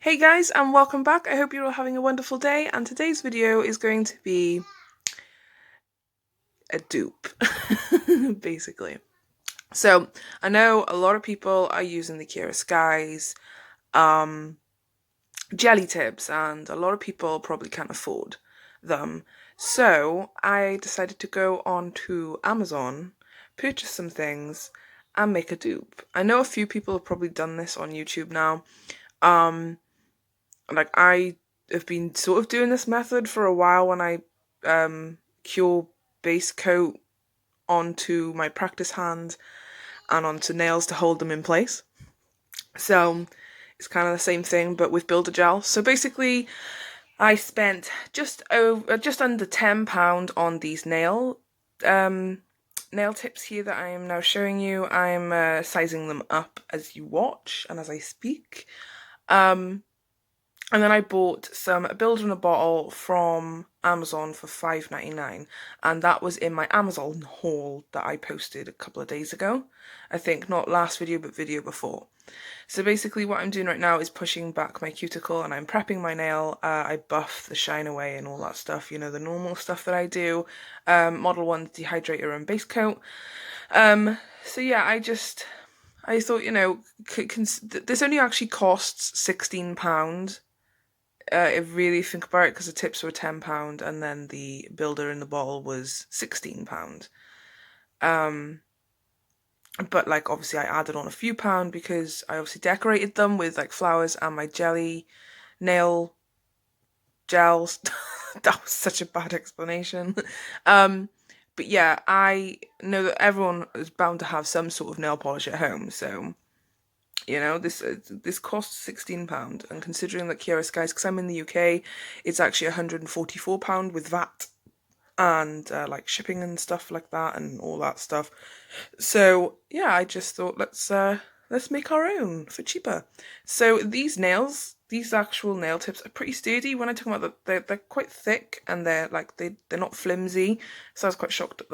Hey guys, and welcome back. I hope you're all having a wonderful day, and today's video is going to be a dupe, basically. So, I know a lot of people are using the Kiara Skies jelly tips, and a lot of people probably can't afford them. So, I decided to go on to Amazon, purchase some things, and make a dupe. I know a few people have probably done this on YouTube now. Like I have been sort of doing this method for a while when I cure base coat onto my practice hand and onto nails to hold them in place. So it's kind of the same thing but with builder gel. So basically I spent just under £10 on these nail tips here that I am now showing you. I'm sizing them up as you watch and as I speak. And then I bought some builder in a bottle from Amazon for £5.99, and that was in my Amazon haul that I posted a couple of days ago. I think not last video but video before. So basically what I'm doing right now is pushing back my cuticle and I'm prepping my nail. I buff the shine away and all that stuff, you know, the normal stuff that I do. Model 1 dehydrator and base coat. So yeah, I thought, you know, this only actually costs £16. If really think about it, because the tips were £10 and then the builder in the bottle was £16. But like obviously I added on a few pound because I obviously decorated them with like flowers and my jelly nail gels. That was such a bad explanation. But yeah, I know that everyone is bound to have some sort of nail polish at home, so you know, this costs £16, and considering that Kiara Skies, because I'm in the UK, it's actually £144 with VAT and like shipping and stuff like that and all that stuff. So yeah, I just thought let's make our own for cheaper. So these actual nail tips are pretty sturdy. When I talk about that, they're quite thick and they're not flimsy. So I was quite shocked at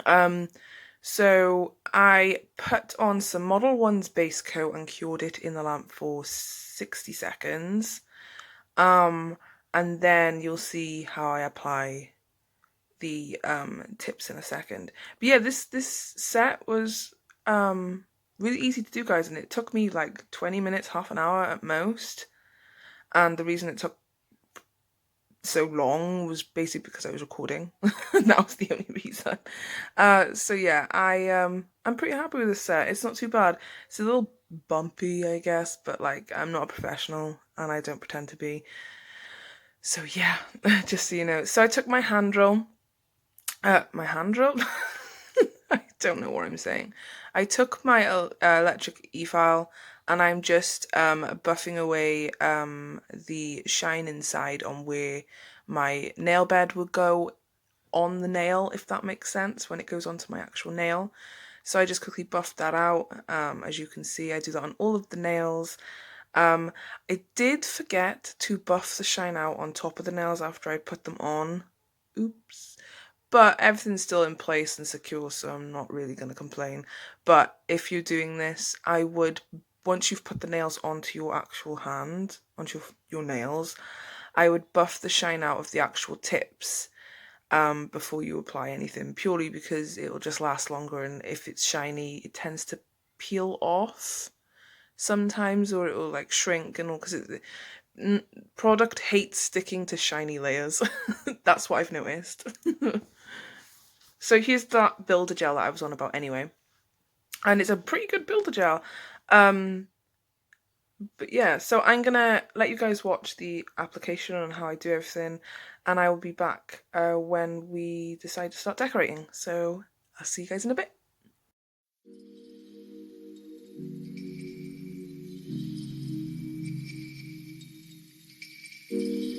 that. So I put on some Model 1's base coat and cured it in the lamp for 60 seconds. And then you'll see how I apply the tips in a second. But yeah, this set was really easy to do, guys, and it took me like 20 minutes, half an hour at most. And the reason it took so long was basically because I was recording. That was the only reason. So yeah, I'm pretty happy with this set. It's not too bad. It's a little bumpy, I guess, but like I'm not a professional and I don't pretend to be. So yeah, just so you know. So I took my hand roll. I don't know what I'm saying. I took my electric e-file and I'm just buffing away the shine inside on where my nail bed would go on the nail, if that makes sense, when it goes onto my actual nail. So I just quickly buffed that out. As you can see, I do that on all of the nails. I did forget to buff the shine out on top of the nails after I put them on. Oops. But everything's still in place and secure, so I'm not really going to complain. But if you're doing this, I would, once you've put the nails onto your actual hand, onto your nails, I would buff the shine out of the actual tips before you apply anything, purely because it will just last longer, and if it's shiny, it tends to peel off sometimes, or it will like shrink and all, because product hates sticking to shiny layers. That's what I've noticed. So here's that builder gel that I was on about anyway. And it's a pretty good builder gel. But yeah, so I'm gonna let you guys watch the application on how I do everything, and I will be back when we decide to start decorating. So I'll see you guys in a bit. You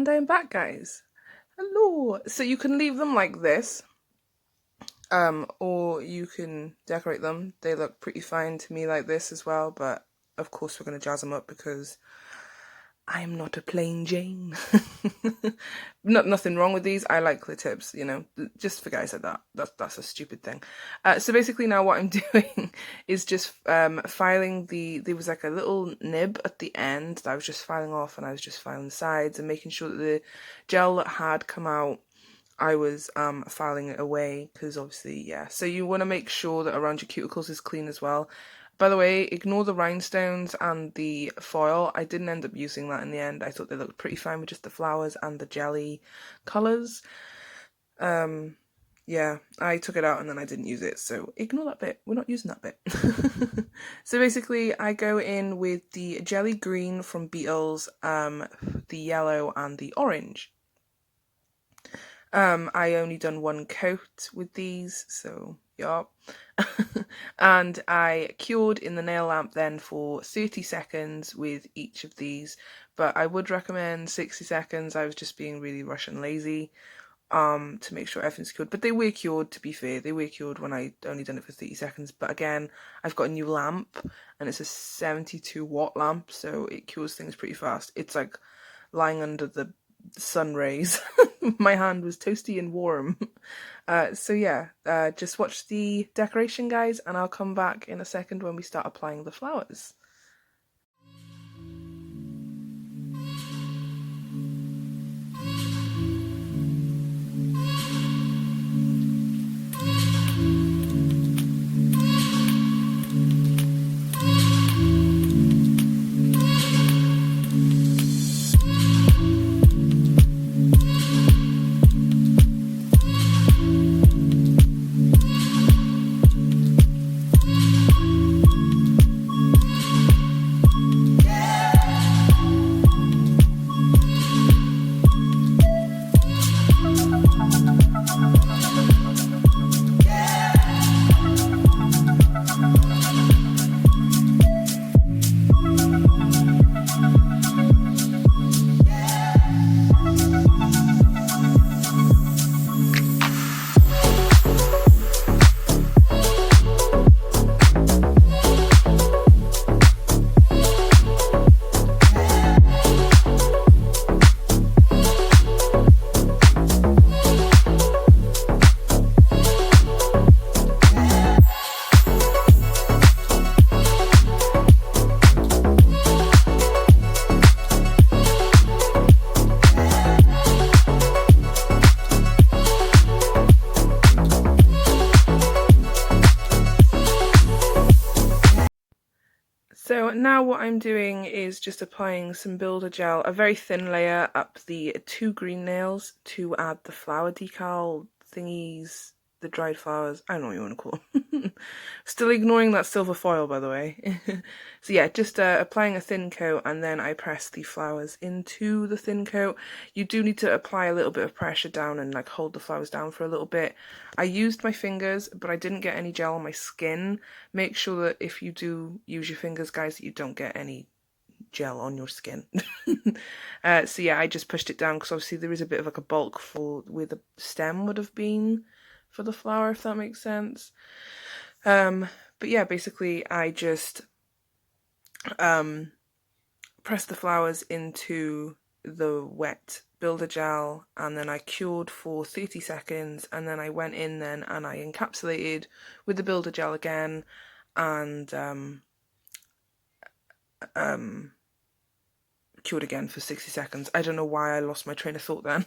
And I'm back, guys. Hello. So you can leave them like this, or you can decorate them. They look pretty fine to me like this as well, but of course we're going to jazz them up because I'm not a plain Jane. Nothing wrong with these. I like clear tips, you know, just for guys like that. That's a stupid thing. So basically now what I'm doing is just filing there was like a little nib at the end that I was just filing off, and I was just filing the sides and making sure that the gel that had come out, I was filing it away, because obviously, yeah. So you want to make sure that around your cuticles is clean as well. By the way, ignore the rhinestones and the foil. I didn't end up using that in the end. I thought they looked pretty fine with just the flowers and the jelly colours. Yeah, I took it out and then I didn't use it, so ignore that bit. We're not using that bit. So basically, I go in with the jelly green from Beetles, the yellow and the orange. I only done one coat with these, so yeah. And I cured in the nail lamp then for 30 seconds with each of these, but I would recommend 60 seconds. I was just being really rush and lazy to make sure everything's cured, but they were cured, to be fair. They were cured when I only done it for 30 seconds, but again, I've got a new lamp and it's a 72-watt lamp, so it cures things pretty fast. It's like lying under the sun rays. My hand was toasty and warm. So yeah, just watch the decoration, guys, and I'll come back in a second when we start applying the flowers. So now what I'm doing is just applying some builder gel, a very thin layer up the 2 green nails to add the flower decal thingies, the dried flowers, I don't know what you want to call them. Still ignoring that silver foil, by the way. So yeah, just applying a thin coat, and then I press the flowers into the thin coat. You do need to apply a little bit of pressure down and like hold the flowers down for a little bit. I used my fingers, but I didn't get any gel on my skin. Make sure that if you do use your fingers, guys, that you don't get any gel on your skin. So yeah, I just pushed it down because obviously there is a bit of like a bulk for where the stem would have been for the flower, if that makes sense. But yeah, basically I just pressed the flowers into the wet builder gel, and then I cured for 30 seconds, and then I went in then and I encapsulated with the builder gel again, and cured again for 60 seconds. I don't know why I lost my train of thought then.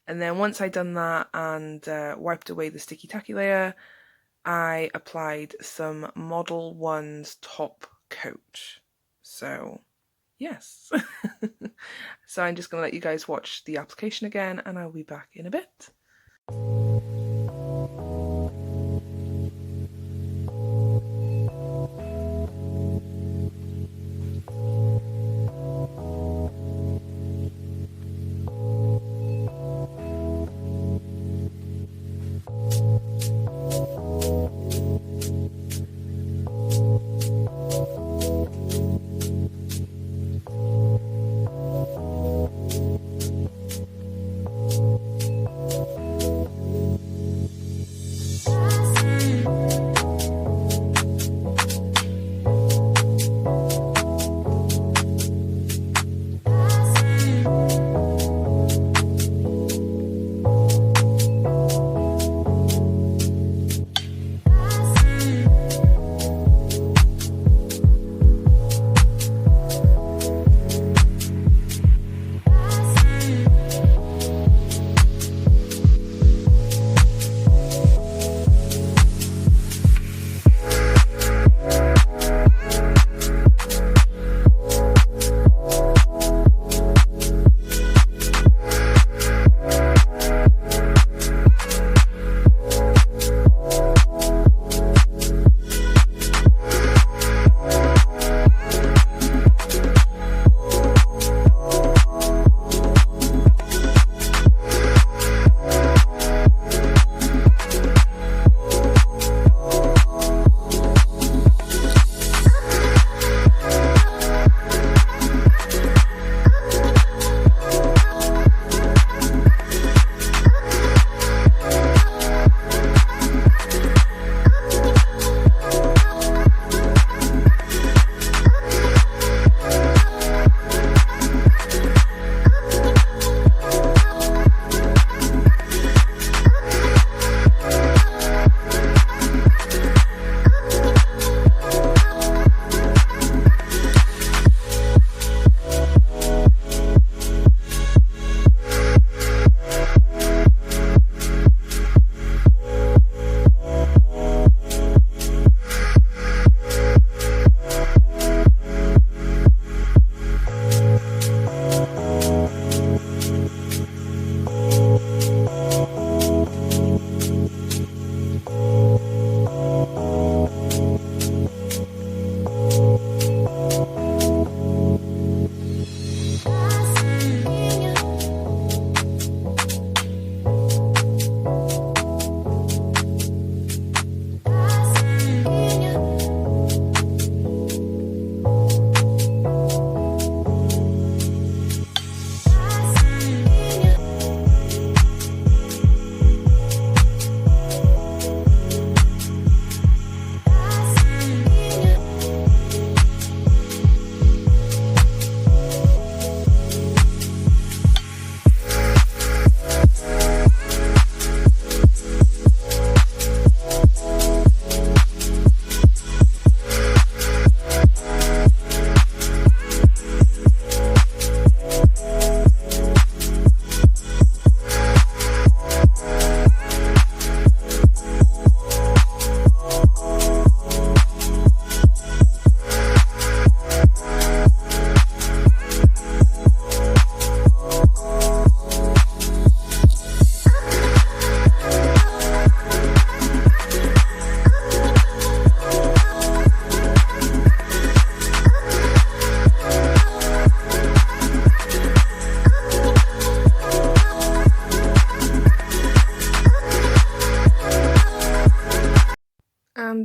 And then once I'd done that and wiped away the sticky tacky layer, I applied some Model 1's top coat. So yes. So I'm just going to let you guys watch the application again, and I'll be back in a bit.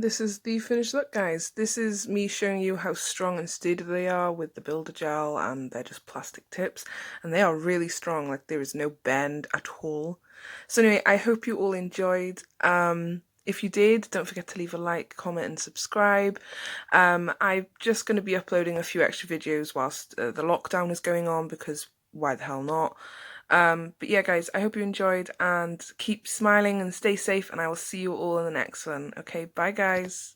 this is the finished look, guys. This is me showing you how strong and steady they are with the builder gel, and they're just plastic tips, and they are really strong, like there is no bend at all. So anyway, I hope you all enjoyed. If you did, don't forget to leave a like, comment and subscribe. I'm just going to be uploading a few extra videos whilst the lockdown is going on, because why the hell not? But yeah, guys, I hope you enjoyed, and keep smiling and stay safe, and I will see you all in the next one. Okay, bye guys.